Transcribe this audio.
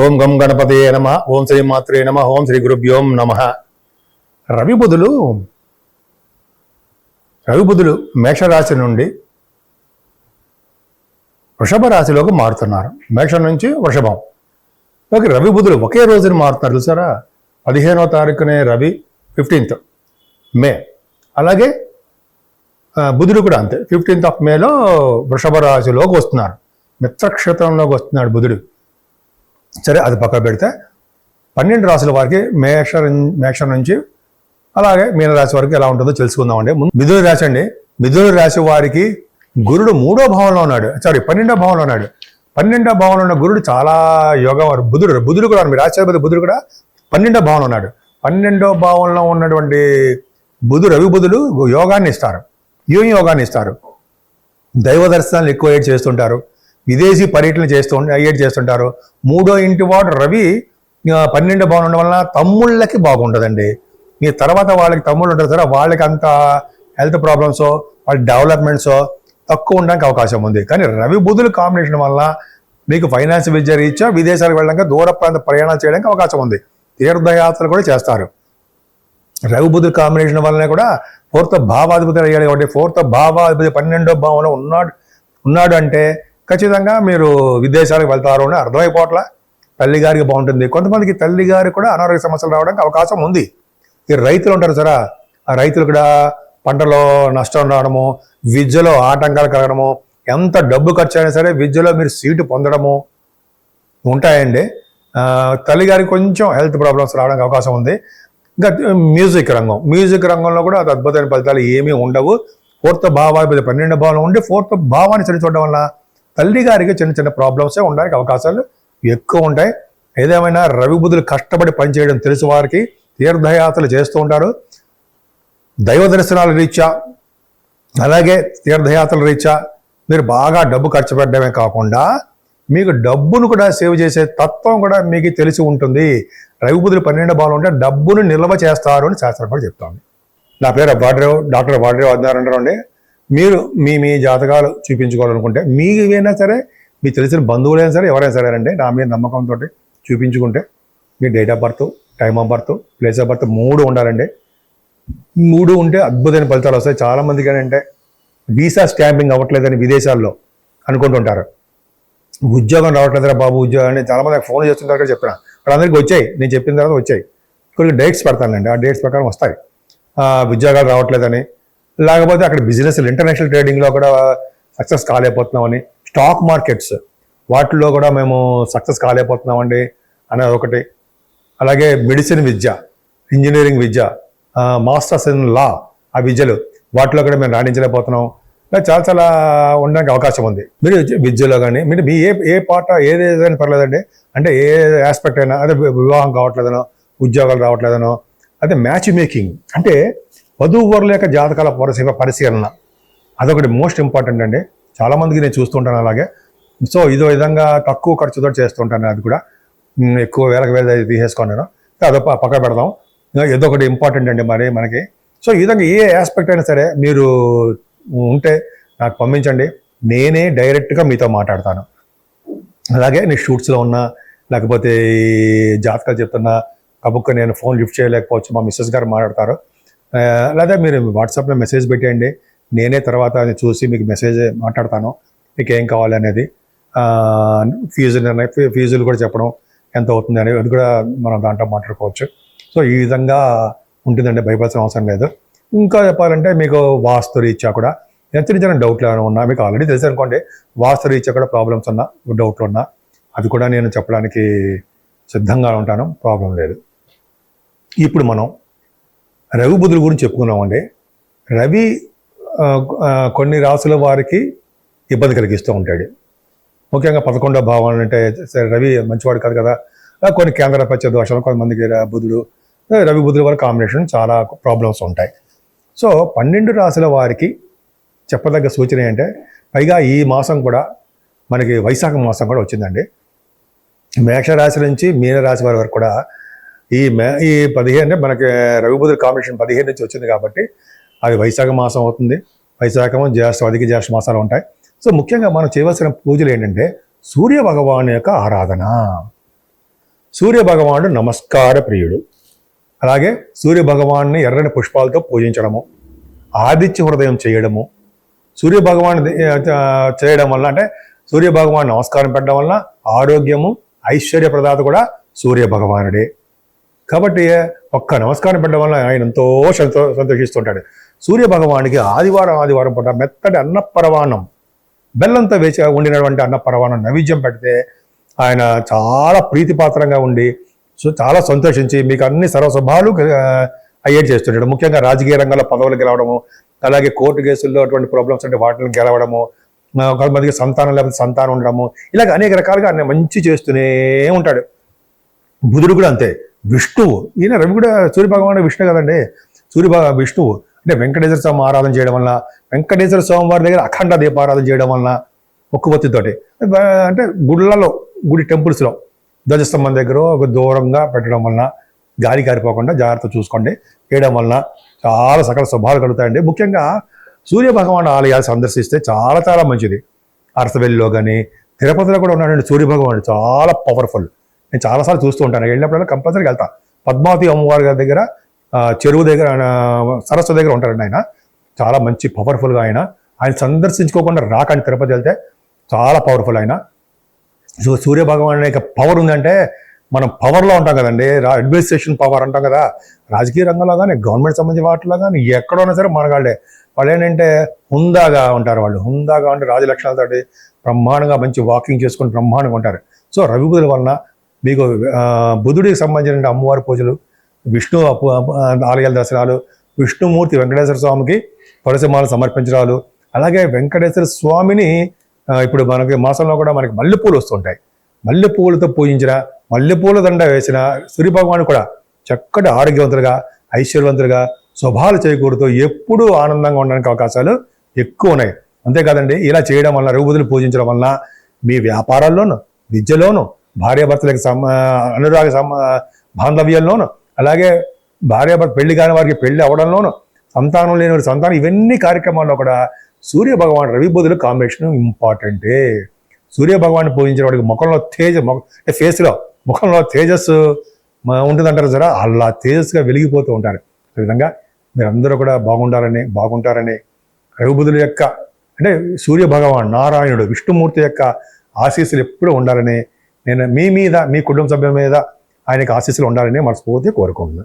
ఓం గం గణపతయే నమ. ఓం శ్రీ మాత్రే నమ. ఓం శ్రీ గురుభ్యోం నమ. రవి బుధులు మేషరాశి నుండి వృషభ రాశిలోకి మారుతున్నారు. మేషం నుంచి వృషభం ఓకే. రవి బుధులు ఒకే రోజున మారుతున్నారు చూసారా. 15వ తారీఖునే రవి, 15th మే. అలాగే బుధుడు కూడా అంతే, 15th మేలో వృషభ రాశిలోకి వస్తున్నారు. మిత్రక్షేత్రంలోకి వస్తున్నాడు బుధుడు. సరే, అది పక్క పెడితే 12 రాశుల వారికి మేషం నుంచి అలాగే మీనరాశి వరకు ఎలా ఉంటుందో తెలుసుకుందామండి. మిథున రాశి అండి. మిథున రాశి వారికి గురుడు 3వ భావంలో ఉన్నాడు, 12వ భావంలో ఉన్నాడు. 12వ భావంలో ఉన్న గురుడు చాలా యోగం. బుధుడు కూడా, మీ రాష్ట్రపతి బుధుడు కూడా 12వ భావంలో ఉన్నాడు. 12వ భావంలో ఉన్నటువంటి రవి బుధుడు యోగాన్ని ఇస్తారు. ఏం యోగాన్ని ఇస్తారు? దైవ దర్శనాలు ఎక్కువ చేస్తుంటారు, విదేశీ పర్యటనలు చేస్తుంటారు. 3వ ఇంటి వాడు రవి 12వ భావం ఉండడం వలన తమ్ముళ్ళకి బాగుంటుందండి. మీ తర్వాత వాళ్ళకి తమ్ముళ్ళు ఉంటారు సరే, వాళ్ళకి అంత హెల్త్ ప్రాబ్లమ్స్, వాళ్ళ డెవలప్మెంట్స్ తక్కువ ఉండడానికి అవకాశం ఉంది. కానీ రవి బుధుల కాంబినేషన్ వల్ల మీకు ఫైనాన్స్ విద్య రీత్యా విదేశాలకు వెళ్ళడానికి, దూర ప్రాంత ప్రయాణాలు చేయడానికి అవకాశం ఉంది. తీర్థయాత్రలు కూడా చేస్తారు. రవి బుధుల కాంబినేషన్ వల్లనే కూడా 4th భావాధిపతి అయ్యాడు. కాబట్టి 4th భావాధిపతి 12వ భావంలో ఉన్నాడు అంటే ఖచ్చితంగా మీరు విదేశాలకు వెళ్తారు అని అర్థమైపోవట్లా. తల్లిగారికి బాగుంటుంది. కొంతమందికి తల్లిగారికి కూడా అనారోగ్య సమస్యలు రావడానికి అవకాశం ఉంది. ఈ రైతులు ఉంటారు సరే, ఆ రైతులు కూడా పంటలో నష్టం రావడము, విద్యలో ఆటంకాలు కలగడము, ఎంత డబ్బు ఖర్చు అయినా సరే విద్యలో మీరు సీటు పొందడము ఉంటాయండి. తల్లిగారికి కొంచెం హెల్త్ ప్రాబ్లమ్స్ రావడానికి అవకాశం ఉంది. ఇంకా మ్యూజిక్ రంగంలో కూడా అది అద్భుతమైన ఫలితాలు ఏమీ ఉండవు. 4th భావాధిపతి 12వ భావంలో ఉండి 4th భావాన్ని సరి చూడడం వల్ల తల్లి గారికి చిన్న చిన్న ప్రాబ్లమ్సే ఉండడానికి అవకాశాలు ఎక్కువ ఉంటాయి. ఏదేమైనా రవి బుధులు కష్టపడి పనిచేయడం తెలుసు వారికి. తీర్థయాత్రలు చేస్తూ ఉంటారు. దైవ దర్శనాల రీత్యా అలాగే తీర్థయాత్రల రీత్యా మీరు బాగా డబ్బు ఖర్చు పెట్టడమే కాకుండా మీకు డబ్బును కూడా సేవ్ చేసే తత్వం కూడా మీకు తెలిసి ఉంటుంది. రవి బుధులు 12వ భావంలో ఉంటే డబ్బును నిల్వ చేస్తారు అని శాస్త్రం కూడా చెప్తాను. నా పేరు డాక్టర్ వాడ్రేవ్ ఆదినారాయణరావు అండి. మీరు మీ జాతకాలు చూపించుకోవాలనుకుంటే మీకైనా సరే, మీకు తెలిసిన బంధువులైనా సరే, ఎవరైనా సరే అండి, నా మీద నమ్మకంతో చూపించుకుంటే మీ date of birth, time of birth, place of birth 3 ఉండాలండి. 3 ఉంటే అద్భుతమైన ఫలితాలు వస్తాయి. చాలామందికి ఏంటంటే వీసా స్టాంపింగ్ అవ్వట్లేదని విదేశాల్లో అనుకుంటుంటారు. ఉద్యోగం రావట్లేదురా బాబు ఉద్యోగం అని చాలామంది ఫోన్ చేస్తుంటారు కదా. చెప్పిన వాళ్ళందరికీ వచ్చాయి, నేను చెప్పిన తర్వాత వచ్చాయి. కొన్ని డేట్స్ పెడతానండి, ఆ డేట్స్ ప్రకారం వస్తాయి. ఉద్యోగాలు రావట్లేదని, లేకపోతే అక్కడ బిజినెస్ ఇంటర్నేషనల్ ట్రేడింగ్లో కూడా సక్సెస్ కాలేకపోతున్నామని, స్టాక్ మార్కెట్స్ వాటిల్లో కూడా మేము సక్సెస్ కాలేకపోతున్నామండి అనేది ఒకటి. అలాగే medicine Vidya, engineering Vidya, masters in law, ఆ విద్యలు వాటిలో కూడా మేము రాణించలేకపోతున్నాం. చాలా ఉండడానికి అవకాశం ఉంది. మీరు విద్యలో కానీ మీరు మీ ఏ పాట ఏదైనా పర్లేదండి. అంటే ఏ ఆస్పెక్ట్ అయినా, అదే వివాహం కావట్లేదనో, ఉద్యోగాలు రావట్లేదనో, అదే మ్యాచ్ మేకింగ్ అంటే వధూవరుల యొక్క జాతకాల పరిశీలన, అదొకటి మోస్ట్ ఇంపార్టెంట్ అండి. చాలామందికి నేను చూస్తుంటాను అలాగే. సో ఇదో విధంగా తక్కువ ఖర్చుతో చేస్తుంటాను. అది కూడా ఎక్కువ వేలకు తీసేసుకున్నాను. అదో పక్క పెడదాం. ఏదో ఒకటి ఇంపార్టెంట్ అండి మరి మనకి. సో ఈ విధంగా ఏ ఆస్పెక్ట్ అయినా సరే మీరు ఉంటే నాకు పంపించండి, నేనే డైరెక్ట్గా మీతో మాట్లాడతాను. అలాగే నేను షూట్స్లో ఉన్నా, లేకపోతే జాతకాలు చెప్తున్నా కబుక్క నేను ఫోన్ లిఫ్ట్ చేయలేకపోవచ్చు, మా మిస్సెస్ గారు మాట్లాడతారు. లేదా మీరు వాట్సాప్లో మెసేజ్ పెట్టేయండి, నేనే తర్వాత అది చూసి మీకు మెసేజ్ మాట్లాడతాను, మీకు ఏం కావాలి అనేది. ఫీజులు కూడా చెప్పడం ఎంత అవుతుంది అనేది, అది కూడా మనం దాంట్లో మాట్లాడుకోవచ్చు. సో ఈ విధంగా ఉంటుందండి, భయపడాల్సిన అవసరం లేదు. ఇంకా చెప్పాలంటే మీకు వాస్తు రీత్యా కూడా చిన్న చిన్న డౌట్లు ఏమైనా ఉన్నా, మీకు ఆల్రెడీ తెలుసు అనుకోండి, వాస్తు రీత్యా కూడా ప్రాబ్లమ్స్ ఉన్నా, డౌట్లు ఉన్నా, అది కూడా నేను చెప్పడానికి సిద్ధంగా ఉంటాను, ప్రాబ్లం లేదు. ఇప్పుడు మనం రవి బుధుల గురించి చెప్పుకున్నామండి. రవి కొన్ని రాసుల వారికి ఇబ్బంది కలిగిస్తూ ఉంటాడు. ముఖ్యంగా 11వ భావం అంటే రవి మంచివాడు కాదు కదా. కొన్ని కేంద్రపత్య దోషాలు, కొంతమందికి రవి బుధుల వారి కాంబినేషన్ చాలా ప్రాబ్లమ్స్ ఉంటాయి. సో 12 రాశుల వారికి చెప్పదగ్గ సూచన ఏంటంటే, పైగా ఈ మాసం కూడా మనకి వైశాఖ మాసం కూడా వచ్చిందండి. మేషరాశి నుంచి మీనరాశి వారి వరకు కూడా ఈ 15 అంటే మనకి రవి బుధుల కాంబినేషన్ 15 నుంచి వచ్చింది కాబట్టి అది వైశాఖ మాసం అవుతుంది. వైశాఖము, జ్యేష్ఠ, అధిక జ్యేష్ఠ మాసాలు ఉంటాయి. సో ముఖ్యంగా మనం చేయవలసిన పూజలు ఏంటంటే సూర్య భగవాన్ యొక్క ఆరాధన. సూర్య భగవానుడు నమస్కార ప్రియుడు. అలాగే సూర్య భగవాన్ని ఎర్రని పుష్పాలతో పూజించడము, ఆదిత్య హృదయం చేయడము, సూర్య భగవాన్ చేయడం వల్ల అంటే సూర్య భగవాన్ నమస్కారం పెట్టడం వల్ల ఆరోగ్యము ఐశ్వర్య ప్రదాత కూడా సూర్య భగవానుడే. కాబట్టి ఒక్క నమస్కారం పెట్టడం వల్ల ఆయన ఎంతో సంతోషిస్తుంటాడు. సూర్య భగవానికి ఆదివారం పూట మెత్తటి అన్నపరవాణం, బెల్లంతో వేసి వండినటువంటి అన్నపరవాణం నైవేద్యం పెడితే ఆయన చాలా ప్రీతిపాత్రంగా ఉండి చాలా సంతోషించి మీకు అన్ని సర్వశుభాలు అయ్యేది చేస్తుంటాడు. ముఖ్యంగా రాజకీయ రంగంలో పదవులు గెలవడము, అలాగే కోర్టు కేసుల్లో అటువంటి ప్రాబ్లమ్స్ అంటే వాటిని గెలవడము, కొంతమందికి సంతానం లేకపోతే సంతానం ఉండడము, ఇలాగ అనేక రకాలుగా ఆయన మంచి చేస్తూనే ఉంటాడు. బుధుడు కూడా అంతే. విష్ణువు, ఈయన రవి కూడా సూర్య భగవానుడు విష్ణు కదండి. విష్ణువు అంటే వెంకటేశ్వర స్వామి ఆరాధన చేయడం వల్ల, వెంకటేశ్వర స్వామి వారి దగ్గర అఖండ దీపారాధన చేయడం వలన, ఒక్కబొత్తితోటి అంటే గుడి టెంపుల్స్లో ధ్వజస్తంభం దగ్గర ఒక దూరంగా పెట్టడం వలన, గాలి కారిపోకుండా జాగ్రత్త చూసుకోండి, చేయడం వలన చాలా సకల శుభాలు కలుగుతాయండి. ముఖ్యంగా సూర్య భగవాన్ ఆలయాలు సందర్శిస్తే చాలా చాలా మంచిది. అరసవెల్లిలో కానీ తిరుపతిలో కూడా ఉన్నాడండి సూర్య భగవానుడు, చాలా పవర్ఫుల్. నేను చాలాసార్లు చూస్తూ ఉంటాను, వెళ్ళినప్పుడల్లా కంపల్సరీగా వెళ్తా. పద్మావతి అమ్మవారి గారి దగ్గర చెరువు దగ్గర సరస్సు దగ్గర ఉంటారండి ఆయన, చాలా మంచి పవర్ఫుల్గా ఆయన సందర్శించుకోకుండా రాకండి. తిరుపతి వెళ్తే చాలా పవర్ఫుల్ ఆయన. సో సూర్య భగవాన్ యొక్క పవర్ ఉందంటే మనం పవర్లో ఉంటాం కదండి, అడ్మినిస్ట్రేషన్ పవర్ అంటాం కదా, రాజకీయ రంగంలో కానీ గవర్నమెంట్ సంబంధించిన వాటిలో కానీ ఎక్కడైనా సరే మనగాళ్ళే. వాళ్ళు ఏంటంటే హుందాగా ఉంటారు, వాళ్ళు హుందాగా ఉంటే రాజలక్షణాలతోటి బ్రహ్మాండంగా మంచి వాకింగ్ చేసుకొని బ్రహ్మాండంగా ఉంటారు. సో రవి బుధుల వలన మీకు బుధుడికి సంబంధించిన అమ్మవారి పూజలు, విష్ణు ఆలయాల దర్శనాలు, విష్ణుమూర్తి వెంకటేశ్వర స్వామికి తులసిమాల సమర్పించడాలు, అలాగే వెంకటేశ్వర స్వామిని ఇప్పుడు మనకి మాసంలో కూడా మనకి మల్లెపూలు వస్తుంటాయి, మల్లెపూలతో పూజించిన, మల్లెపూల దండ వేసిన సూర్య భగవాను కూడా చక్కటి ఆరోగ్యవంతులుగా ఐశ్వర్యవంతులుగా శుభాలు చేకూరుతూ ఎప్పుడూ ఆనందంగా ఉండడానికి అవకాశాలు ఎక్కువ ఉన్నాయి. అంతేకాదండి, ఇలా చేయడం వల్ల రవి బుధులు పూజించడం వలన మీ వ్యాపారాల్లోనూ, విద్యలోనూ, భార్యాభర్తలకు అనురాగ బాంధవ్యంలోనూ, అలాగే భార్యాభర్త పెళ్లి కాని వారికి పెళ్లి అవడంలోనూ, సంతానం లేని వారి సంతానం, ఇవన్నీ కార్యక్రమాల్లో కూడా సూర్య భగవాన్ రవి బుధుల కాంబినేషన్ ఇంపార్టెంటే. సూర్య భగవాన్ని పూజించిన వాడికి ముఖంలో ఫేస్లో ముఖంలో తేజస్సు ఉంటుందంటారు సరే, అలా తేజస్సుగా వెలిగిపోతూ ఉంటారు. ఈ విధంగా మీరందరూ కూడా బాగుంటారని రవి బుధుల యొక్క అంటే సూర్య భగవాన్ నారాయణుడు విష్ణుమూర్తి యొక్క ఆశీస్సులు ఎప్పుడూ ఉండాలని, నేను మీ మీద మీ కుటుంబ సభ్యుల మీద ఆయనకు ఆశీస్సులు ఉండాలని మనస్ఫూర్తిగా కోరుకుంటున్నాను.